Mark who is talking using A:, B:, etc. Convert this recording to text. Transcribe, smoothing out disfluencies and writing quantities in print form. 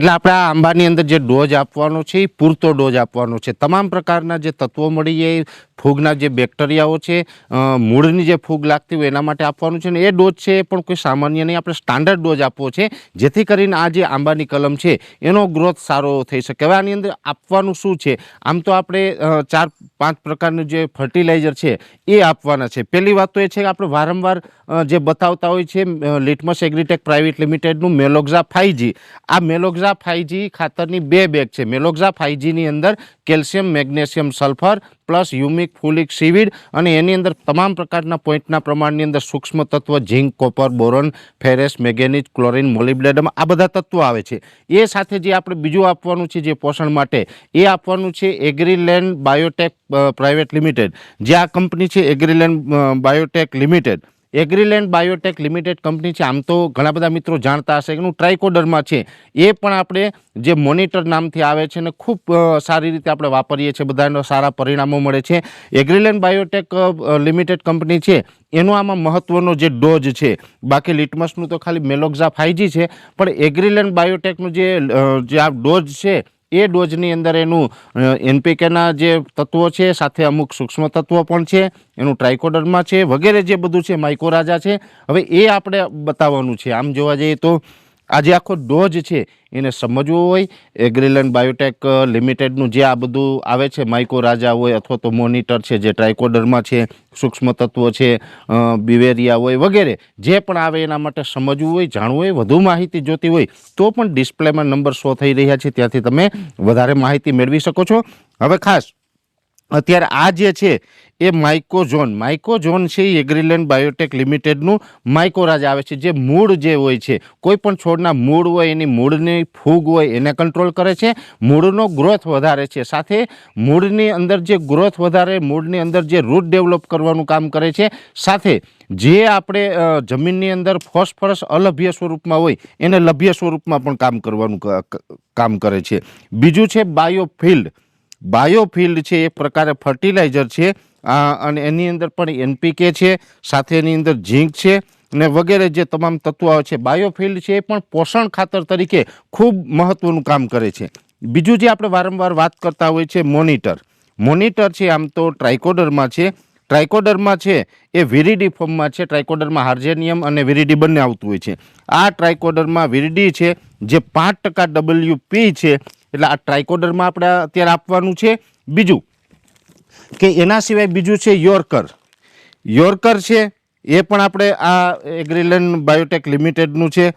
A: એટલે આપણે આ આંબાની અંદર જે ડોઝ આપવાનો છે એ પૂરતો ડોઝ આપવાનો છે. તમામ પ્રકારના જે તત્વો મળી જાય, ફૂગના જે બેક્ટેરિયાઓ છે, મૂળની જે ફૂગ લાગતી હોય એના માટે આપવાનું છે. ને એ ડોઝ છે એ પણ કોઈ સામાન્ય નહીં, આપણે સ્ટાન્ડર્ડ ડોઝ આપવો છે, જેથી કરીને આ જે આંબાની કલમ છે એનો ગ્રોથ સારો થઈ શકે. હવે આની અંદર આપવાનું શું છે? આમ તો આપણે 4-5 પ્રકારનું જે ફર્ટિલાઇઝર છે એ આપવાના છે. પહેલી વાત તો એ છે કે આપણે વારંવાર જે બતાવતા હોય છે લિટમસ એગ્રીટેક પ્રાઇવેટ લિમિટેડનું મેલોક્ઝા 5G. આ મેલોક્ઝા 5G ખાતરની 2 બેગ છે. મેલોક્ઝા 5Gની અંદર calcium, magnesium, sulphur plus humic, folic, seaweed અને એની અંદર તમામ પ્રકારના પોઈન્ટના પ્રમાણની અંદર સૂક્ષ્મ તત્વ zinc, copper, boron, ferrous, manganese, chlorine, molybdenum આ બધા તત્વો આવે છે. એ સાથે જે આપણે બીજું આપવાનું છે જે પોષણ માટે એ આપવાનું છે એગ્રીલેન્ડ બાયોટેક પ્રાઇવેટ લિમિટેડ. જે આ કંપની છે Agriland Biotech Limited, Agriland Biotech Limited company છે. આમ તો ઘણા બધા મિત્રો જાણતા હશે કે એનું ટ્રાઇકોડર્મા છે એ પણ આપણે જે મોનિટર નામથી આવે છે ને ખૂબ સારી રીતે આપણે વાપરીએ છીએ, બધાનો સારા પરિણામો મળે છે. એગ્રીલેન્ડ બાયોટેક લિમિટેડ કંપની છે એનો આમાં મહત્વનો જે ડોઝ છે, બાકી લિટમસનું તો ખાલી મેલોક્ઝા 5G છે, પણ એગ્રીલેન્ડ બાયોટેકનું જે આ ડોઝ છે એ ડોઝની અંદર એનું એનપીકેના જે તત્વો છે, સાથે અમુક સૂક્ષ્મ તત્વો પણ છે, એનું ટ્રાઇકોડર્મા છે, વગેરે જે બધું છે, માઇકોરાજા છે. હવે એ આપણે બતાવવાનું છે. આમ જોવા જઈએ તો આ જે આખો ડોઝ છે એને સમજવો હોય, એગ્રીલેન્ડ બાયોટેક લિમિટેડનું જે આ બધું આવે છે, માઇકોરાજા હોય અથવા તો મોનિટર છે, જે ટ્રાઇકોડર્મા છે, સૂક્ષ્મ તત્વો છે, બિવેરિયા હોય વગેરે જે પણ આવે એના માટે સમજવું હોય, જાણવું હોય, વધુ માહિતી જોતી હોય તો પણ ડિસ્પ્લેમાં નંબર શો થઈ રહ્યા છે, ત્યાંથી તમે વધારે માહિતી મેળવી શકો છો. હવે ખાસ અત્યારે આ જે છે એ માઇકોઝોન છે એ એગ્રીલેન્ડ બાયોટેક લિમિટેડનું માઇકોરાજા આવે છે. જે મૂળ જે હોય છે, કોઈ પણ છોડના મૂળ હોય એની મૂળની ફૂગ હોય એને કંટ્રોલ કરે છે, મૂળનો ગ્રોથ વધારે છે, સાથે મૂળની અંદર જે ગ્રોથ વધારે, મૂળની અંદર જે રૂટ ડેવલપ કરવાનું કામ કરે છે, સાથે જે આપણે જમીનની અંદર ફોસ્ફરસ અલભ્ય સ્વરૂપમાં હોય એને લભ્ય સ્વરૂપમાં પણ કામ કરવાનું કામ કરે છે. બીજું છે બાયોફિલ્ડ છે, એક પ્રકારે ફર્ટિલાઇઝર છે અને એની અંદર પણ એનપીકે છે, સાથે એની અંદર ઝીંક છે ને વગેરે જે તમામ તત્વો આવે છે. બાયોફિલ્ડ છે એ પણ પોષણ ખાતર તરીકે ખૂબ મહત્વનું કામ કરે છે. બીજું જે આપણે વારંવાર વાત કરતા હોય છે મોનિટર છે, આમ તો ટ્રાઇકોડર્મા છે એ વિરીડી ફોર્મમાં છે. ટ્રાઇકોડર્મા હાર્જેનિયમ અને વિરીડી બંને આવતું હોય છે. આ ટ્રાઇકોડર્મા વિરીડી છે જે 5% WP છે, એટલે આ ટ્રાઇકોડર્મા આપણે અત્યારે આપવાનું છે. બીજું કે એના સિવાય બીજું છે યોર્કર છે, એ પણ આપણે આ એગ્રીલેન્ડ બાયોટેક લિમિટેડનું છે.